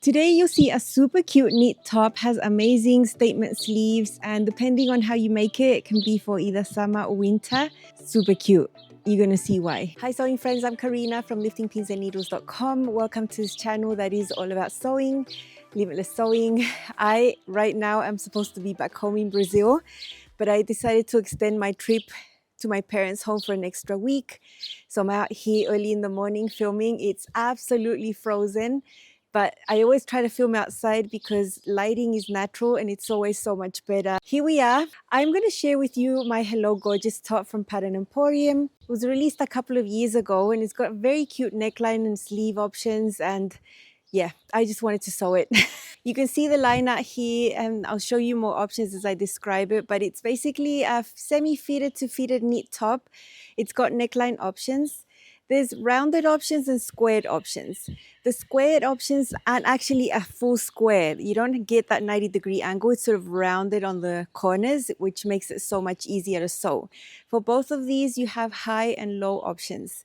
Today you'll see a super cute knit top, has amazing statement sleeves, and depending on how you make it, it can be for either summer or winter. Super cute. You're gonna see why. Hi sewing friends, I'm Karina from liftingpinsandneedles.com. Welcome to this channel that is all about sewing, limitless sewing. I right now am supposed to be back home in Brazil, but I decided to extend my trip to my parents' home for an extra week. So I'm out here early in the morning filming. It's absolutely frozen, but I always try to film outside because lighting is natural and it's always so much better. Here we are. I'm going to share with you my Hello Gorgeous top from Pattern Emporium. It was released a couple of years ago and it's got very cute neckline and sleeve options, and yeah, I just wanted to sew it. You can see the line out here and I'll show you more options as I describe it, but it's basically a semi-fitted to fitted knit top. It's got neckline options. There's rounded options and squared options. The squared options aren't actually a full square. You don't get that 90-degree angle. It's sort of rounded on the corners, which makes it so much easier to sew. For both of these, you have high and low options.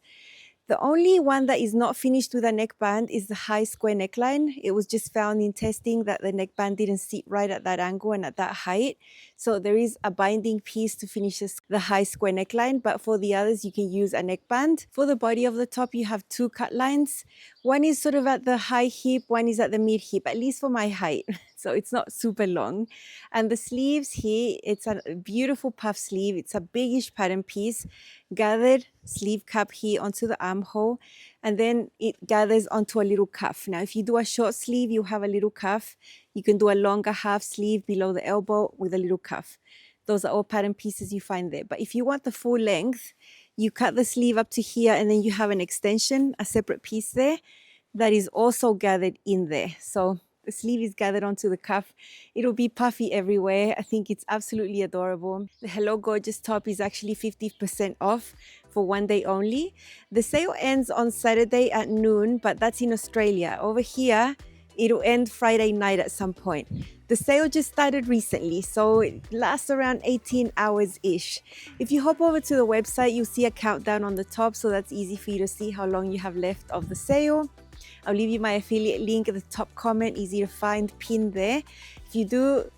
The only one that is not finished with a neckband is the high square neckline. It was just found in testing that the neckband didn't sit right at that angle and at that height. So there is a binding piece to finish the high square neckline, but for the others, you can use a neckband. For the body of the top, you have two cut lines. One is sort of at the high hip, one is at the mid hip, at least for my height. So it's not super long. And the sleeves here, it's a beautiful puff sleeve. It's a biggish pattern piece, gathered sleeve cap here onto the armhole, and then it gathers onto a little cuff. Now, if you do a short sleeve, you have a little cuff. You can do a longer half sleeve below the elbow with a little cuff. Those are all pattern pieces you find there. But if you want the full length, you cut the sleeve up to here and then you have an extension, a separate piece there that is also gathered in there. So the sleeve is gathered onto the cuff. It'll be puffy everywhere. I think it's absolutely adorable. The Hello Gorgeous top is actually 50% off for one day only. The sale ends on Saturday at noon, but that's in Australia. Over here, it'll end Friday night at some point. The sale just started recently, so it lasts around 18 hours-ish. If you hop over to the website, you'll see a countdown on the top, so that's easy for you to see how long you have left of the sale. I'll leave you my affiliate link at the top comment, easy to find, pinned there. If you do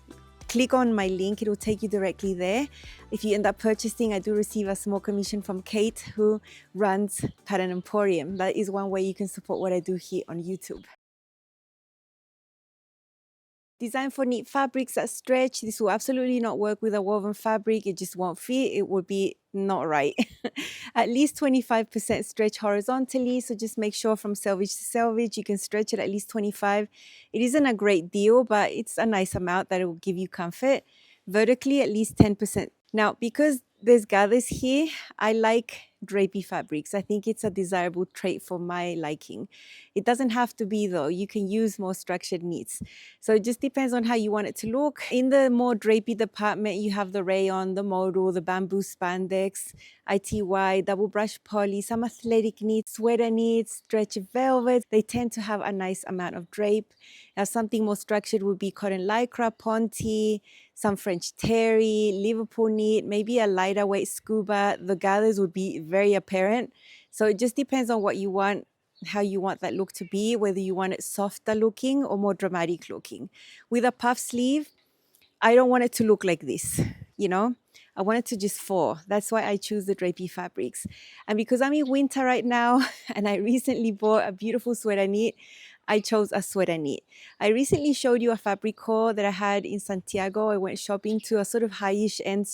click on my link, it will take you directly there. If you end up purchasing, I do receive a small commission from Kate, who runs Pattern Emporium. That is one way you can support what I do here on YouTube. Designed for knit fabrics that stretch. This will absolutely not work with a woven fabric. It just won't fit. It would be not right. At least 25% stretch horizontally. So just make sure from selvage to selvage, you can stretch it at least 25. It isn't a great deal, but it's a nice amount that it will give you comfort. Vertically, at least 10%. Now, because there's gathers here, I like drapey fabrics. I think it's a desirable trait for my liking. It doesn't have to be though. You can use more structured knits. So it just depends on how you want it to look. In the more drapey department, you have the rayon, the modal, the bamboo spandex, ITY, double brush poly, some athletic knits, sweater knits, stretch velvet. They tend to have a nice amount of drape. Now something more structured would be cotton lycra, ponte, some French terry, Liverpool knit, maybe a lighter weight scuba. The gathers would be very apparent. So it just depends on what you want, how you want that look to be, whether you want it softer looking or more dramatic looking. With a puff sleeve, I don't want it to look like this, you know? I want it to just fall. That's why I choose the drapey fabrics. And because I'm in winter right now and I recently bought a beautiful sweater knit, I chose a sweater knit. I recently showed you a fabric haul that I had in Santiago. I went shopping to a sort of high-ish end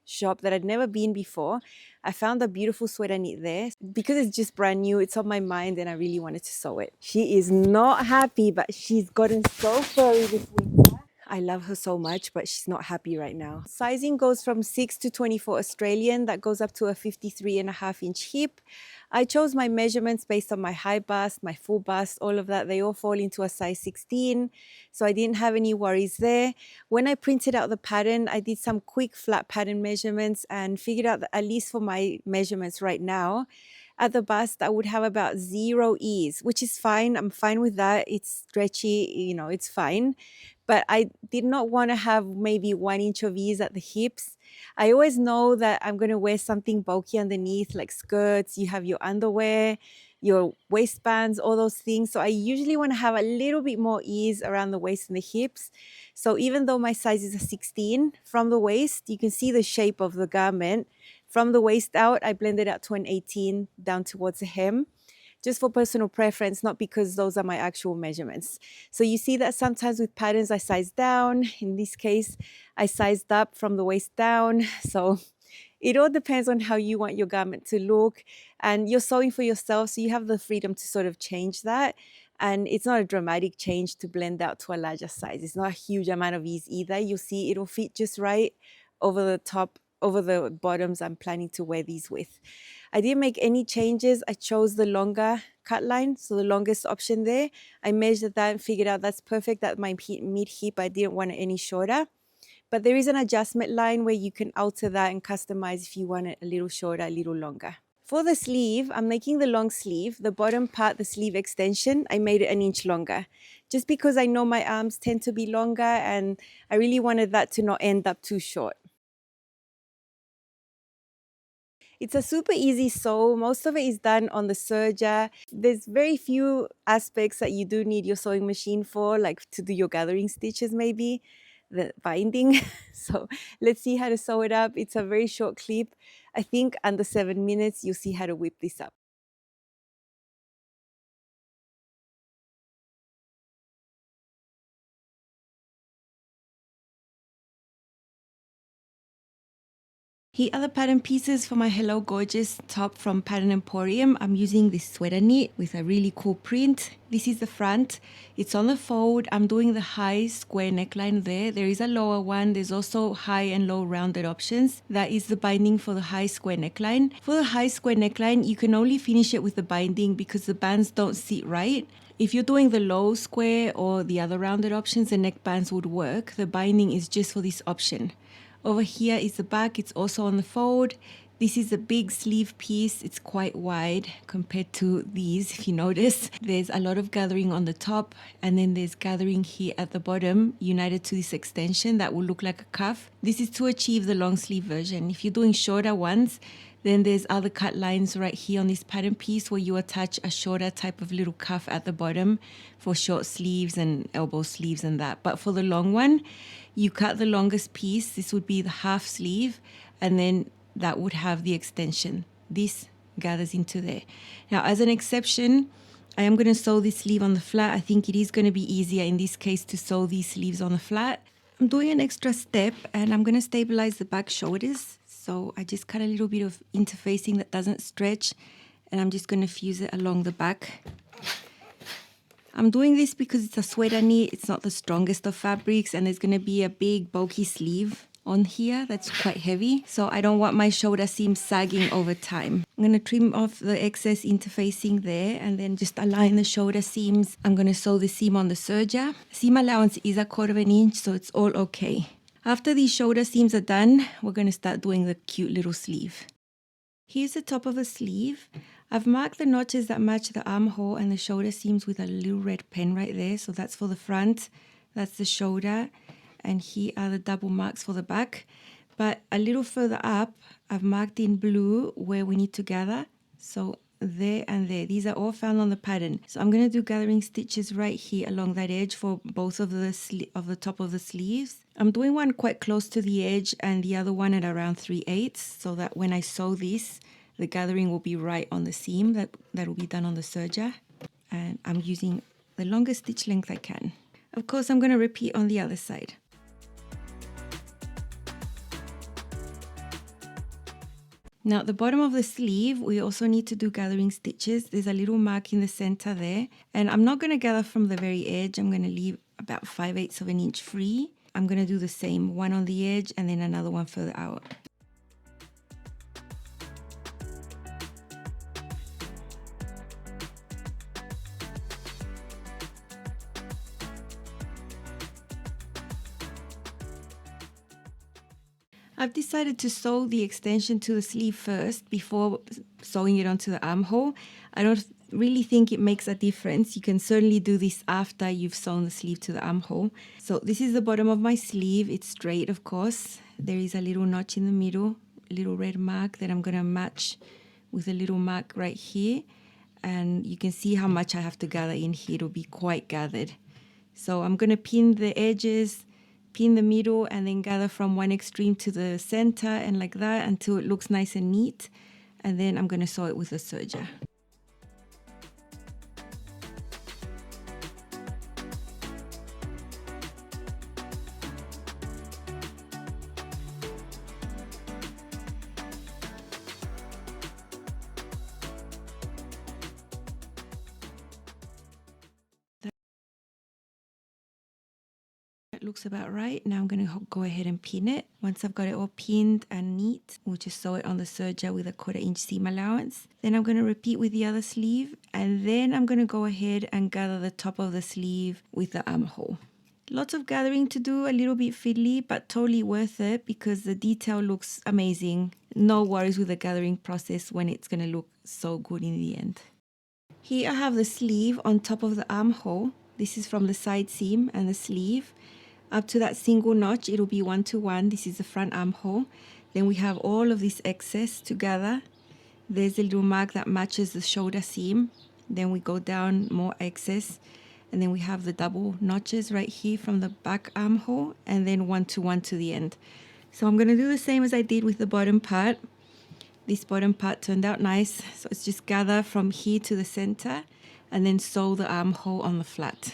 shop that I'd never been before. I found a beautiful sweater knit there. Because it's just brand new, it's on my mind and I really wanted to sew it. She is not happy, but she's gotten so furry this winter. I love her so much, but she's not happy right now. Sizing goes from 6 to 24 Australian. That goes up to a 53.5-inch hip. I chose my measurements based on my high bust, my full bust, all of that. They all fall into a size 16. So I didn't have any worries there. When I printed out the pattern, I did some quick flat pattern measurements and figured out that at least for my measurements right now, at the bust, I would have about 0 ease, which is fine. I'm fine with that. It's stretchy, you know, it's fine. But I did not want to have maybe 1 inch of ease at the hips. I always know that I'm going to wear something bulky underneath, like skirts. You have your underwear. your waistbands, all those things. So I usually want to have a little bit more ease around the waist and the hips. So even though my size is a 16, from the waist, you can see the shape of the garment. From the waist out, I blended out to an 18 down towards the hem, just for personal preference, not because those are my actual measurements. So you see that sometimes with patterns, I size down. In this case, I sized up from the waist down. So it all depends on how you want your garment to look, and you're sewing for yourself, so you have the freedom to sort of change that. And it's not a dramatic change to blend out to a larger size. It's not a huge amount of ease either. You'll see it'll fit just right over the top, over the bottoms I'm planning to wear these with. I didn't make any changes. I chose the longer cut line, so the longest option there. I measured that and figured out that's perfect at my mid hip. I didn't want it any shorter. But there is an adjustment line where you can alter that and customize if you want it a little shorter, a little longer. For the sleeve, I'm making the long sleeve. The bottom part, the sleeve extension, I made it an inch longer. Just because I know my arms tend to be longer and I really wanted that to not end up too short. It's a super easy sew. Most of it is done on the serger. There's very few aspects that you do need your sewing machine for, like to do your gathering stitches maybe, the binding. So let's see how to sew it up. It's a very short clip. I think under 7 minutes, you'll see how to whip this up. Here are the pattern pieces for my Hello Gorgeous top from Pattern Emporium. I'm using this sweater knit with a really cool print. This is the front. It's on the fold. I'm doing the high square neckline there. There is a lower one. There's also high and low rounded options. That is the binding for the high square neckline. For the high square neckline, you can only finish it with the binding because the bands don't sit right. If you're doing the low square or the other rounded options, the neck bands would work. The binding is just for this option. Over here is the back. It's also on the fold. This is a big sleeve piece. It's quite wide compared to these, if you notice. There's a lot of gathering on the top, and then there's gathering here at the bottom, united to this extension that will look like a cuff. This is to achieve the long sleeve version. If you're doing shorter ones, then there's other cut lines right here on this pattern piece where you attach a shorter type of little cuff at the bottom for short sleeves and elbow sleeves and that. But for the long one, you cut the longest piece. This would be the half sleeve, and then that would have the extension. This gathers into there. Now, as an exception, I am going to sew this sleeve on the flat. I think it is going to be easier in this case to sew these sleeves on the flat. I'm doing an extra step, and I'm going to stabilize the back shoulders. So I just cut a little bit of interfacing that doesn't stretch, and I'm just going to fuse it along the back. I'm doing this because it's a sweater knit. It's not the strongest of fabrics, and there's going to be a big bulky sleeve on here that's quite heavy. So I don't want my shoulder seam sagging over time. I'm going to trim off the excess interfacing there and then just align the shoulder seams. I'm going to sew the seam on the serger. Seam allowance is 1/4 inch, so it's all okay. After these shoulder seams are done, we're going to start doing the cute little sleeve. Here's the top of the sleeve. I've marked the notches that match the armhole and the shoulder seams with a little red pen right there. So that's for the front, that's the shoulder, and here are the double marks for the back. But a little further up, I've marked in blue where we need to gather. So there and there, these are all found on the pattern. So I'm going to do gathering stitches right here along that edge for both of the top of the sleeves. I'm doing one quite close to the edge and the other one at around 3/8, so that when I sew this, the gathering will be right on the seam. That will be done on the serger. And I'm using the longest stitch length I can. Of course, I'm going to repeat on the other side. Now at the bottom of the sleeve, we also need to do gathering stitches. There's a little mark in the center there. And I'm not going to gather from the very edge. I'm going to leave about 5/8 of an inch free. I'm going to do the same, one on the edge and then another one further out. I've decided to sew the extension to the sleeve first before sewing it onto the armhole. I don't really think it makes a difference. You can certainly do this after you've sewn the sleeve to the armhole. So this is the bottom of my sleeve. It's straight, of course. There is a little notch in the middle, a little red mark that I'm going to match with a little mark right here. and you can see how much I have to gather in here. It'll be quite gathered. So I'm going to pin the edges, pin the middle, and then gather from one extreme to the center and like that until it looks nice and neat. And then I'm going to sew it with a serger. Looks about right. Now I'm going to go ahead and pin it. Once I've got it all pinned and neat, we'll just sew it on the serger with a 1/4 inch seam allowance. Then I'm going to repeat with the other sleeve, and then I'm going to go ahead and gather the top of the sleeve with the armhole. Lots of gathering to do, a little bit fiddly, but totally worth it because the detail looks amazing. No worries with the gathering process when it's going to look so good in the end. Here I have the sleeve on top of the armhole. This is from the side seam and the sleeve. Up to that single notch, it'll be 1 to 1. This is the front armhole. Then we have all of this excess together. There's a little mark that matches the shoulder seam. Then we go down more excess. And then we have the double notches right here from the back armhole, and then 1 to 1 to the end. So I'm going to do the same as I did with the bottom part. This bottom part turned out nice. So it's just gather from here to the center and then sew the armhole on the flat.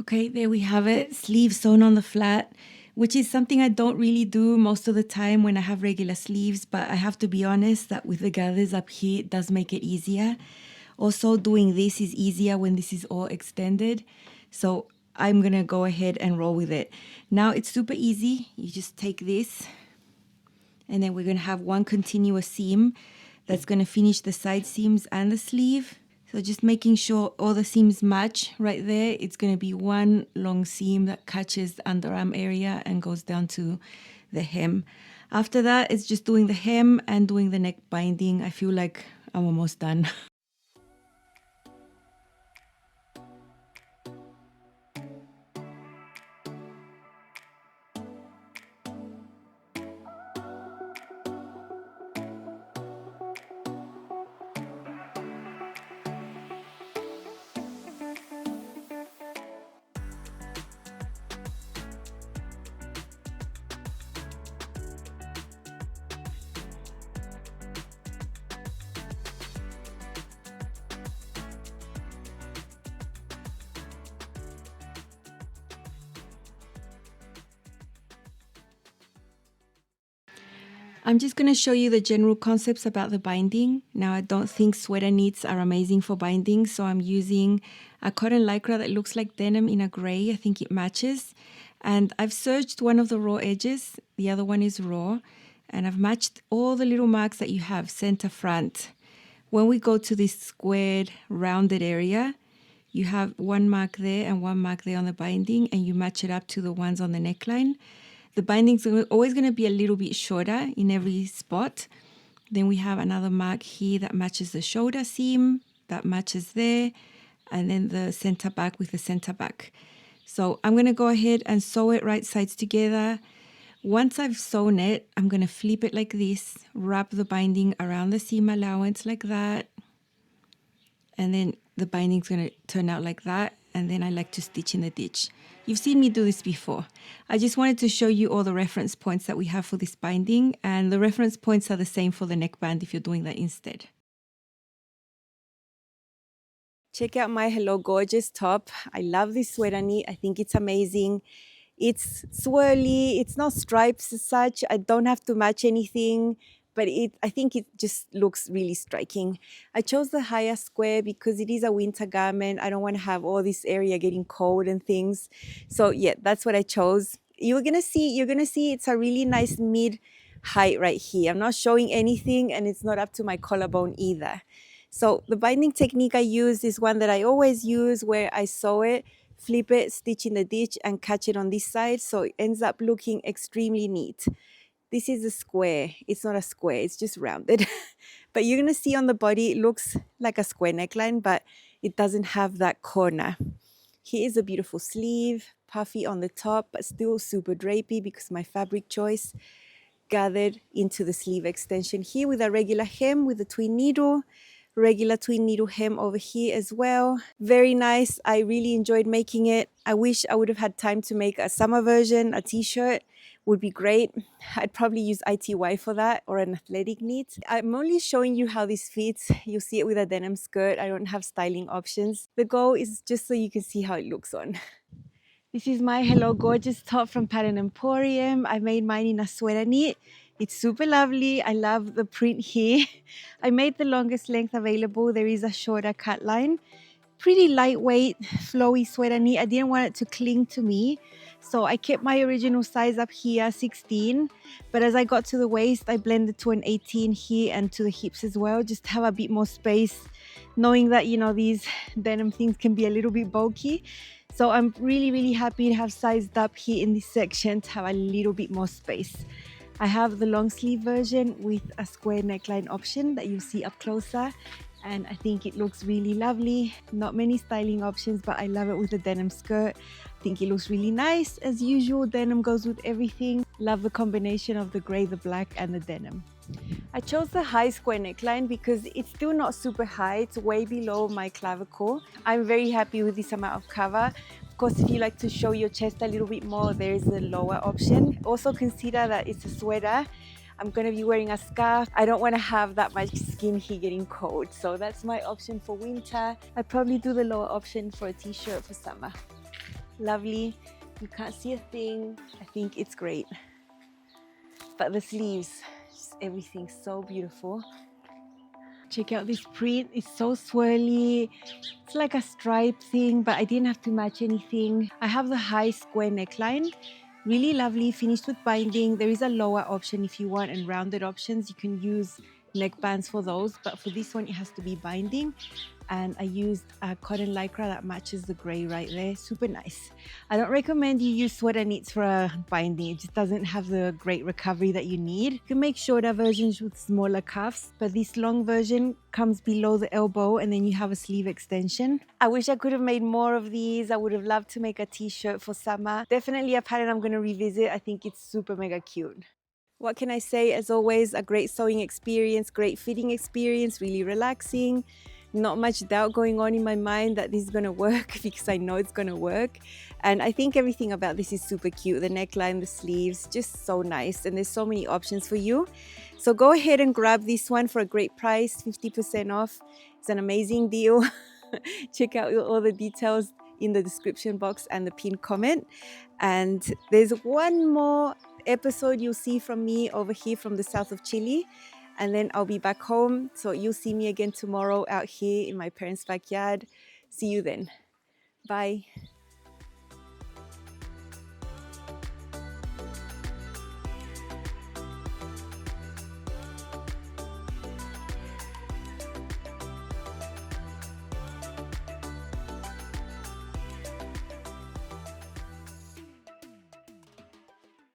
Okay, there we have it, sleeve sewn on the flat, which is something I don't really do most of the time when I have regular sleeves, but I have to be honest that with the gathers up here, it does make it easier. Also, doing this is easier when this is all extended. So I'm gonna go ahead and roll with it. Now it's super easy. You just take this, and then we're gonna have one continuous seam that's gonna finish the side seams and the sleeve. So just making sure all the seams match right there. It's going to be one long seam that catches the underarm area and goes down to the hem. After that, it's just doing the hem and doing the neck binding. I feel like I'm almost done. I'm just going to show you the general concepts about the binding. Now, I don't think sweater knits are amazing for binding, so I'm using a cotton lycra that looks like denim in a gray. I think it matches. And I've serged one of the raw edges. The other one is raw. And I've matched all the little marks that you have, center, front. When we go to this squared, rounded area, you have one mark there and one mark there on the binding, and you match it up to the ones on the neckline. The binding's always going to be a little bit shorter in every spot. Then we have another mark here that matches the shoulder seam, that matches there, and then the center back with the center back. So I'm going to go ahead and sew it right sides together. Once I've sewn it, I'm going to flip it like this, wrap the binding around the seam allowance like that, and then the binding's going to turn out like that. And then I like to stitch in the ditch. You've seen me do this before. I just wanted to show you all the reference points that we have for this binding, and the reference points are the same for the neckband if you're doing that instead. Check out my Hello Gorgeous top. I love this sweater knit. I think it's amazing. It's swirly, it's not stripes as such. I don't have to match anything, but I think it just looks really striking. I chose the higher square because it is a winter garment. I don't want to have all this area getting cold and things. So yeah, that's what I chose. You're gonna see it's a really nice mid height right here. I'm not showing anything, and it's not up to my collarbone either. So the binding technique I use is one that I always use, where I sew it, flip it, stitch in the ditch, and catch it on this side, so it ends up looking extremely neat. This is a square. It's not a square, it's just rounded. But you're gonna see on the body, it looks like a square neckline, but it doesn't have that corner. Here is a beautiful sleeve, puffy on the top, but still super drapey because my fabric choice. Gathered into the sleeve extension here with a regular hem with a twin needle, regular twin needle hem over here as well. Very nice. I really enjoyed making it. I wish I would have had time to make a summer version. A t-shirt would be great. I'd probably use ITY for that, or an athletic knit. I'm only showing you how this fits. You'll see it with a denim skirt. I don't have styling options. The goal is just so you can see how it looks on. This is my Hello Gorgeous top from Pattern Emporium. I made mine in a sweater knit. It's super lovely. I love the print here. I made the longest length available. There is a shorter cut line. Pretty lightweight, flowy sweater knit. I didn't want it to cling to me. So I kept my original size up here, 16. But as I got to the waist, I blended to an 18 here and to the hips as well, just to have a bit more space, knowing that, you know, these denim things can be a little bit bulky. So I'm really, really happy to have sized up here in this section to have a little bit more space. I have the long sleeve version with a square neckline option that you'll see up closer. And I think it looks really lovely. Not many styling options, but I love it with the denim skirt. I think it looks really nice. As usual, denim goes with everything. Love the combination of the gray, the black, and the denim. I chose the high square neckline because it's still not super high. It's way below my clavicle. I'm very happy with this amount of cover. Of course, if you like to show your chest a little bit more, there is a lower option. Also consider that it's a sweater. I'm going to be wearing a scarf. I don't want to have that much skin here getting cold. So that's my option for winter. I'd probably do the lower option for a t-shirt for summer. Lovely. You can't see a thing. I think it's great. But the sleeves, just everything so beautiful. Check out this print. It's so swirly. It's like a stripe thing, but I didn't have to match anything. I have the high square neckline. Really lovely, finished with binding. There is a lower option if you want, and rounded options. You can use neckbands for those, but for this one it has to be binding. And I used a cotton lycra that matches the gray right there. Super nice. I don't recommend you use sweater knits for a binding. It just doesn't have the great recovery that you need. You can make shorter versions with smaller cuffs, but this long version comes below the elbow and then you have a sleeve extension. I wish I could have made more of these. I would have loved to make a t-shirt for summer. Definitely a pattern I'm going to revisit. I think it's super mega cute. What can I say? As always, a great sewing experience, great fitting experience, really relaxing. Not much doubt going on in my mind that this is going to work because I know it's going to work. And I think everything about this is super cute. The neckline, the sleeves, just so nice. And there's so many options for you. So go ahead and grab this one for a great price, 50% off. It's an amazing deal. Check out all the details in the description box and the pinned comment. And there's one more episode you'll see from me over here from the south of Chile. And then I'll be back home. So you'll see me again tomorrow out here in my parents' backyard. See you then. Bye.